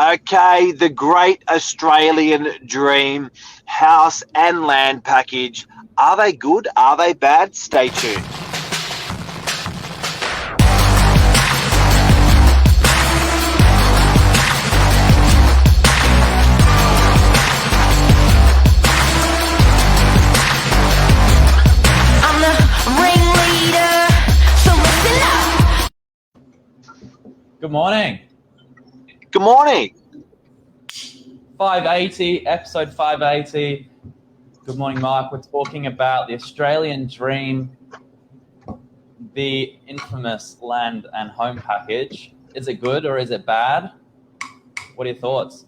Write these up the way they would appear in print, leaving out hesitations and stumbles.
Okay, the great Australian dream house and land package. Are they good? Are they bad? Stay tuned. I'm the ringleader, so listen up. Good morning. Good morning. 580, episode 580. Good morning, Mike. We're talking about the Australian dream, the infamous land and home package. Is it good or is it bad? What are your thoughts?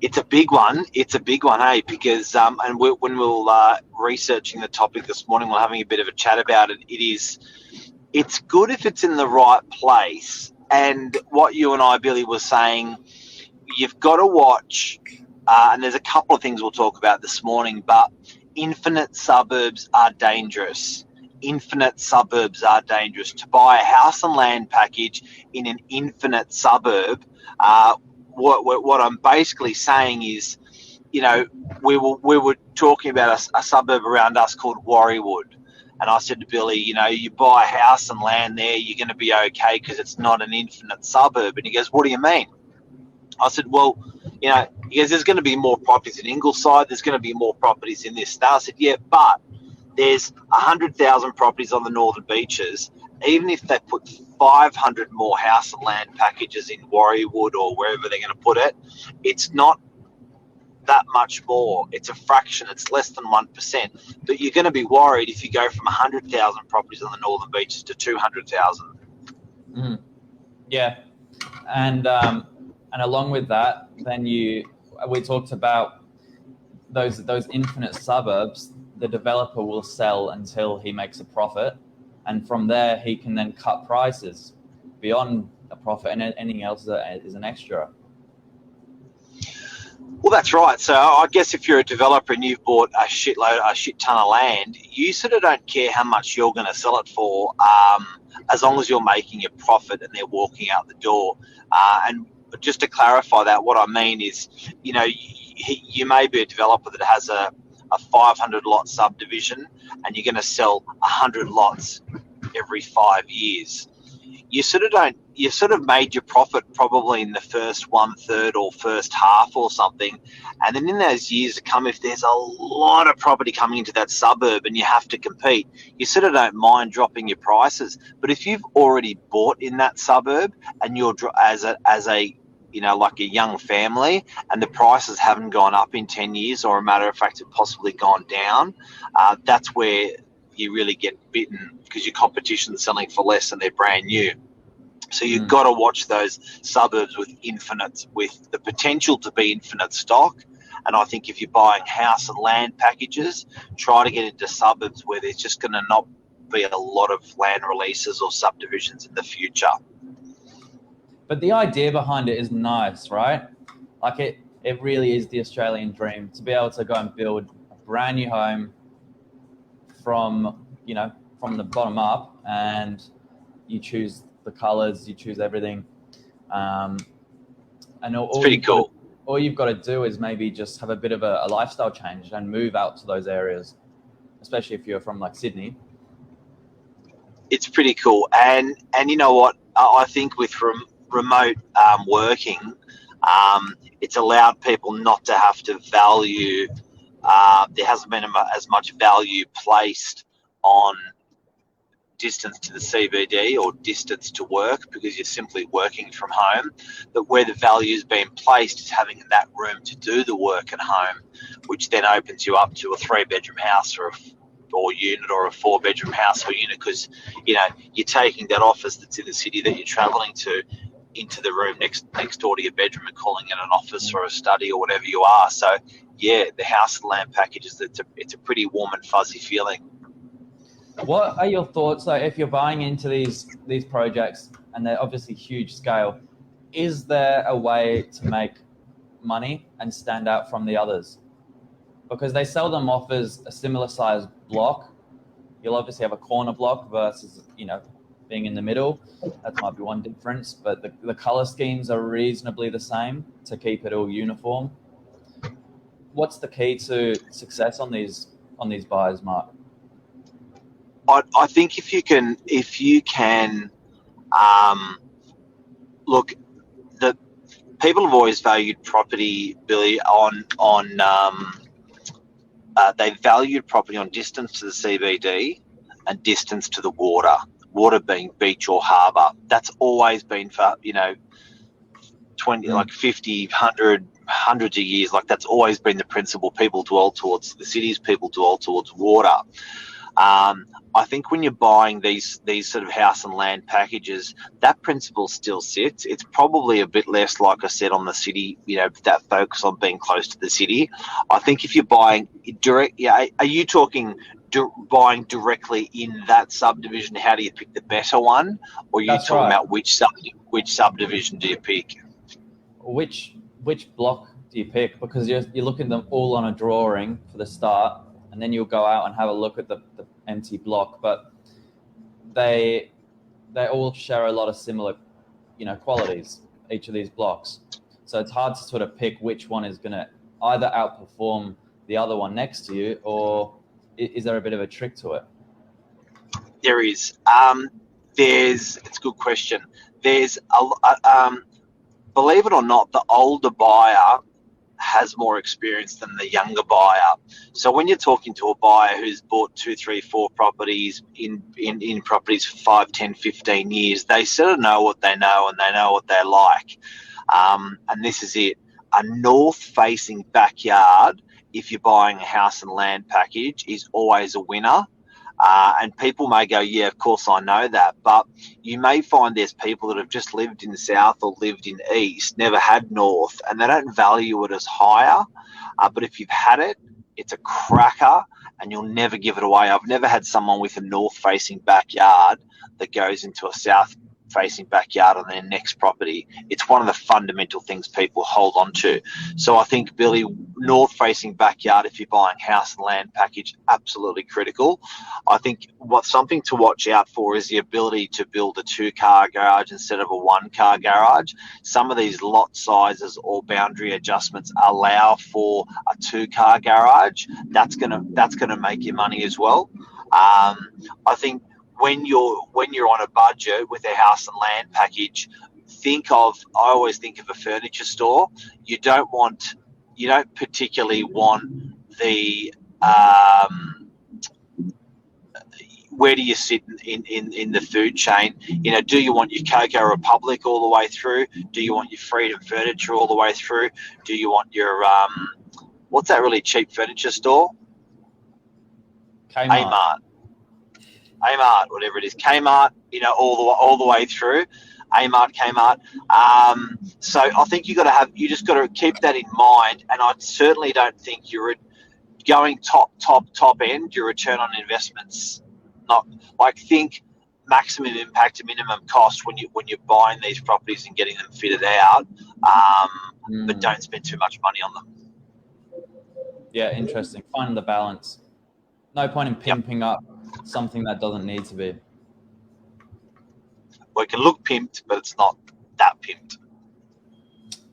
It's a big one. It's a big one, hey, because when we were researching the topic this morning, we're having a bit of a chat about it. It's good if it's in the right place. And what you and I, Billy, were saying, you've got to watch, and there's a couple of things we'll talk about this morning, but infinite suburbs are dangerous. Infinite suburbs are dangerous. To buy a house and land package in an infinite suburb, what I'm basically saying is, you know, we were talking about a suburb around us called Warriewood. And I said to Billy, you know, you buy a house and land there, you're going to be okay because it's not an infinite suburb. And he goes, what do you mean? I said, well, you know, he goes, there's going to be more properties in Ingleside. There's going to be more properties in this. And I said, yeah, but there's 100,000 properties on the Northern Beaches. Even if they put 500 more house and land packages in Warriewood or wherever they're going to put it, it's not that much more. It's a fraction. It's less than 1%. But you're going to be worried if you go from 100,000 properties on the Northern Beaches to 200,000. Yeah, and along with that, then we talked about those infinite suburbs. The developer will sell until he makes a profit, and from there he can then cut prices beyond a profit, and anything else is an extra. Well, that's right. So I guess if you're a developer and you've bought a shit ton of land, you sort of don't care how much you're going to sell it for, as long as you're making a profit and they're walking out the door. And just to clarify that, what I mean is, you know, you may be a developer that has a 500 lot subdivision and you're going to sell 100 lots every 5 years. You sort of made your profit probably in the first 1/3 or first half or something. And then in those years to come, if there's a lot of property coming into that suburb and you have to compete, you sort of don't mind dropping your prices. But if you've already bought in that suburb and you're as a you know, like a young family, and the prices haven't gone up in 10 years, or a matter of fact, have possibly gone down, that's where you really get bitten, because your competition's selling for less and they're brand new. So you've got to watch those suburbs with the potential to be infinite stock. And I think if you're buying house and land packages, try to get into suburbs where there's just going to not be a lot of land releases or subdivisions in the future. But the idea behind it is nice, right? Like it really is the Australian dream to be able to go and build a brand new home from the bottom up, and you choose the colors, you choose everything. And it's pretty cool. All you've got to do is maybe just have a bit of a lifestyle change and move out to those areas, especially if you're from like Sydney. It's pretty cool. And you know what? I think with remote working, it's allowed people not to have to value. There hasn't been as much value placed on distance to the CBD or distance to work, because you're simply working from home. But where the value is being placed is having that room to do the work at home, which then opens you up to a 3-bedroom house or unit, or a 4-bedroom house or unit, because you know you're taking that office that's in the city that you're travelling to into the room next door to your bedroom and calling it an office or a study or whatever you are. So yeah, the house and land packages, it's a pretty warm and fuzzy feeling. What are your thoughts, though, if you're buying into these projects, and they're obviously huge scale, is there a way to make money and stand out from the others? Because they seldom offers a similar size block. You'll obviously have a corner block versus, you know, being in the middle. That might be one difference, but the color schemes are reasonably the same to keep it all uniform. What's the key to success on these buys, Mark? I think if you can look, the people have always valued property, Billy, they valued property on distance to the CBD and distance to the water being beach or harbour. That's always been for 20, like 50, 100, hundreds of years. Like that's always been the principle. People dwell towards the cities. People dwell towards water. I think when you're buying these sort of house and land packages, that principle still sits. It's probably a bit less, like I said, on the city, that focus on being close to the city. I think if you're buying direct, are you talking buying directly in that subdivision? How do you pick the better one? Or are you That's talking right. about which subdivision do you pick? Which block do you pick? Because you're looking at them all on a drawing for the start, and then you'll go out and have a look at the empty block. But they all share a lot of similar, qualities, each of these blocks. So it's hard to sort of pick which one is going to either outperform the other one next to you, or is there a bit of a trick to it? There is. It's a good question. There's believe it or not, the older buyer has more experience than the younger buyer. So when you're talking to a buyer who's bought 2, 3, 4 properties in properties for 5, 10, 15 years, they sort of know what they know and they know what they like. And this is it. A north-facing backyard, if you're buying a house and land package, is always a winner. And people may go, yeah, of course I know that. But you may find there's people that have just lived in the south or lived in east, never had north, and they don't value it as higher. But if you've had it, it's a cracker and you'll never give it away. I've never had someone with a north-facing backyard that goes into a south-facing backyard on their next property. It's one of the fundamental things people hold on to. So I think, Billy, north-facing backyard, if you're buying house and land package, absolutely critical. I think something to watch out for is the ability to build a 2-car garage instead of a 1-car garage. Some of these lot sizes or boundary adjustments allow for a 2-car garage. That's gonna make you money as well. I think when you're on a budget with a house and land package, I always think of a furniture store. You don't particularly want the where do you sit in the food chain? Do you want your Coco Republic all the way through? Do you want your Freedom Furniture all the way through? Do you want your what's that really cheap furniture store? Kmart. Amart, whatever it is, Kmart, all the way through, Amart, Kmart. So I think you just got to keep that in mind. And I certainly don't think you're going top end. Your return on investments, not like think maximum impact to minimum cost when you're buying these properties and getting them fitted out. But don't spend too much money on them. Yeah, interesting. Find the balance. No point in pimping up something that doesn't need to be. Well, it can look pimped, but it's not that pimped.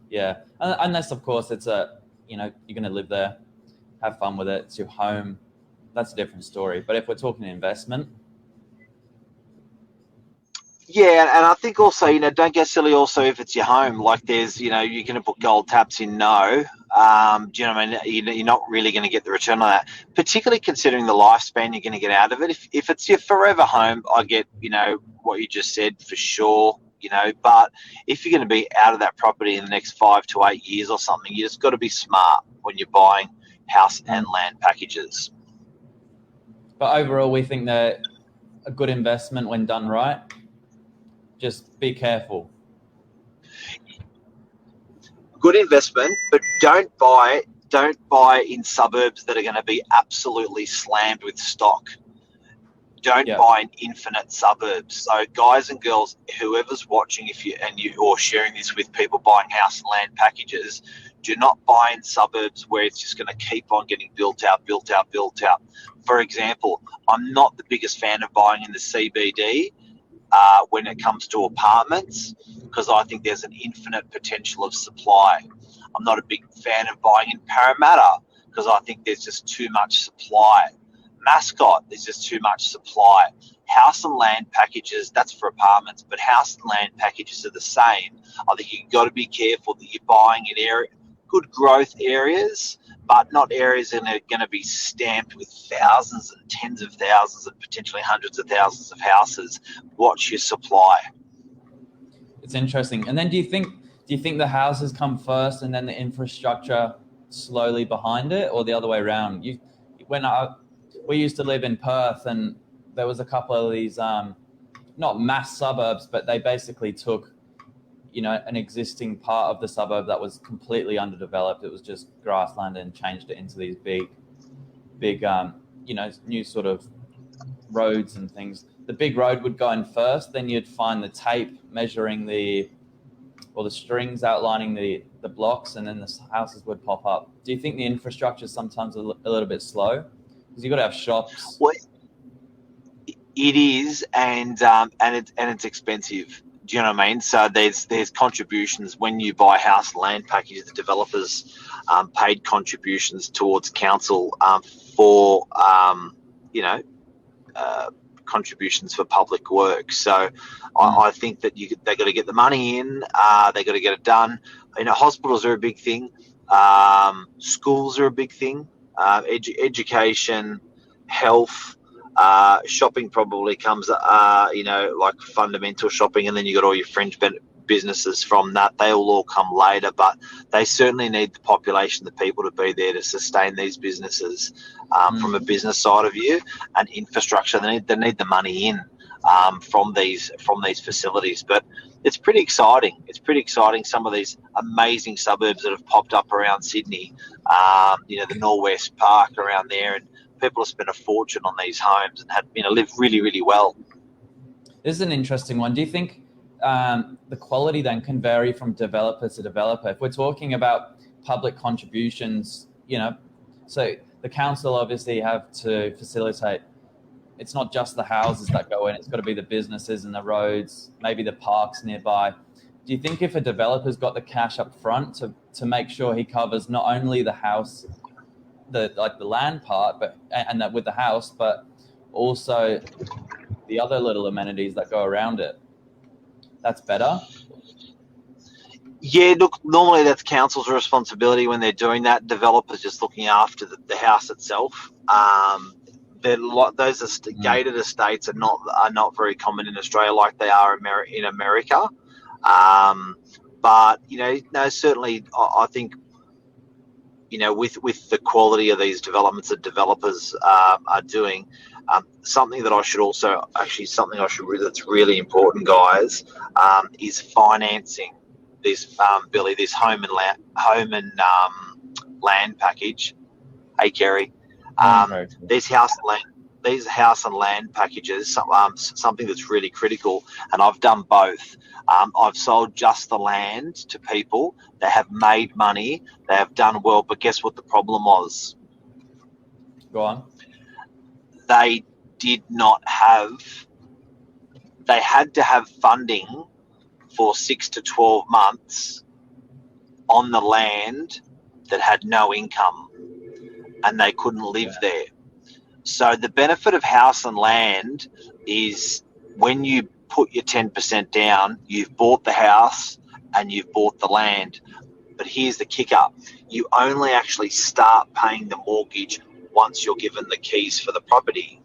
Yeah, unless of course it's you're going to live there, have fun with it. It's your home. That's a different story. But if we're talking investment, yeah, and I think also, don't get silly. Also, if it's your home, like there's, you're going to put gold taps in. No, do you know what I mean? You're not really going to get the return on that, particularly considering the lifespan you're going to get out of it. If it's your forever home, I get, what you just said for sure. But if you're going to be out of that property in the next 5 to 8 years or something, you just got to be smart when you're buying house and land packages. but overall, we think they're a good investment when done right. Just be careful. Good investment, but don't buy in suburbs that are going to be absolutely slammed with stock. Don't buy in infinite suburbs. So guys and girls, whoever's watching, or sharing this with people buying house and land packages, do not buy in suburbs where it's just going to keep on getting built out. For example, I'm not the biggest fan of buying in the CBD. when it comes to apartments, because I think there's an infinite potential of supply. I'm not a big fan of buying in Parramatta because I think there's just too much supply. Mascot, there's just too much supply. House and land packages, that's for apartments, but house and land packages are the same. I think you've got to be careful that you're buying in good growth areas, but not areas that are going to be stamped with thousands and tens of thousands and potentially hundreds of thousands of houses. Watch your supply. It's interesting. And then do you think the houses come first and then the infrastructure slowly behind it, or the other way around? We used to live in Perth, and there was a couple of these not mass suburbs, but they basically took an existing part of the suburb that was completely underdeveloped. It was just grassland, and changed it into these big new sort of roads and things. The big road would go in first, then you'd find the tape measuring the strings outlining the blocks, and then the houses would pop up. Do you think the infrastructure is sometimes a little bit slow? Because you've got to have shops. Well, it is, and it's expensive. Do you know what I mean? So there's contributions when you buy house and land packages. The developers paid contributions towards council for contributions for public works. So I think that they got to get the money in. They got to get it done. Hospitals are a big thing. Schools are a big thing. Education, health. Shopping probably comes, like fundamental shopping, and then you got all your fringe businesses from that. They will all come later, but they certainly need the population, the people, to be there to sustain these businesses from a business side of view, and infrastructure. They need the money in from these facilities. But it's pretty exciting. Some of these amazing suburbs that have popped up around Sydney. The Norwest Park around there, and people have spent a fortune on these homes and live really, really well. This is an interesting one. Do you think the quality then can vary from developer to developer? If we're talking about public contributions, so the council obviously have to facilitate. It's not just the houses that go in. It's got to be the businesses and the roads, maybe the parks nearby. Do you think if a developer's got the cash up front to make sure he covers not only the house, the land part, and that with the house, but also the other little amenities that go around it, that's better? Yeah, look, normally that's council's responsibility when they're doing that. Developers just looking after the house itself. Those gated estates are not very common in Australia like they are in America. But certainly I think with the quality of these developments that developers are doing, something I should that's really important, guys, is financing this Billy, this home and land package. Hey, Kerry. These house and land packages, something that's really critical, and I've done both. I've sold just the land to people. They have made money. They have done well, but guess what the problem was? Go on. They had to have funding for 6 to 12 months on the land that had no income, and they couldn't live there. So the benefit of house and land is when you put your 10% down, you've bought the house and you've bought the land. But here's the kicker. You only actually start paying the mortgage once you're given the keys for the property.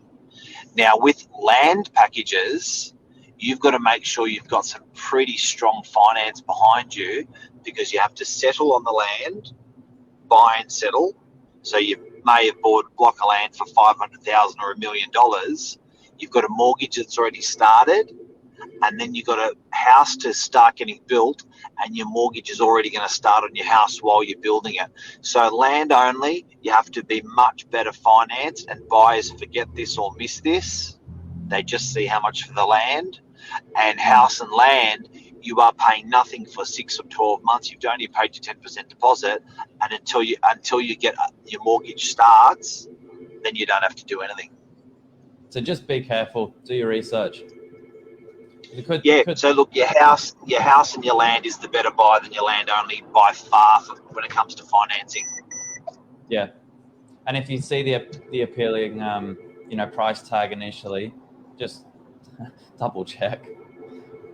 Now, with land packages, you've got to make sure you've got some pretty strong finance behind you, because you have to settle on the land, buy and settle. So you may have bought a block of land for $500,000 or $1 million. You've got a mortgage that's already started, and then you've got a house to start getting built, and your mortgage is already going to start on your house while you're building it. So land only, you have to be much better financed, and buyers forget this or miss this. They just see how much for the land. And house and land, you are paying nothing for 6 or 12 months. You've only paid your 10% deposit, and until you get your mortgage starts, then you don't have to do anything. So just be careful. Do your research. Yeah. So look, your house and your land is the better buy than your land only by far when it comes to financing. Yeah, and if you see the appealing price tag initially, just double check.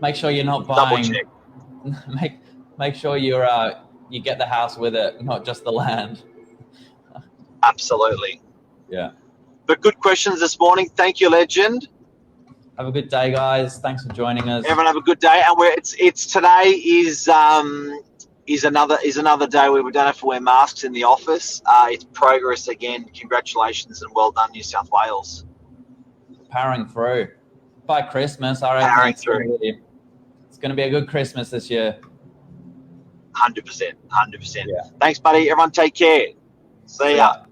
Make sure you're not buying. Double check. Make sure you get the house with it, not just the land. Absolutely. Yeah. But good questions this morning. Thank you, legend. Have a good day, guys. Thanks for joining us. Everyone have a good day. And it's today is another day where we don't have to wear masks in the office. It's progress again. Congratulations and well done, New South Wales. Powering through. By Christmas, I reckon it's going to be a good Christmas this year. 100%. Yeah. Thanks, buddy. Everyone take care. See ya.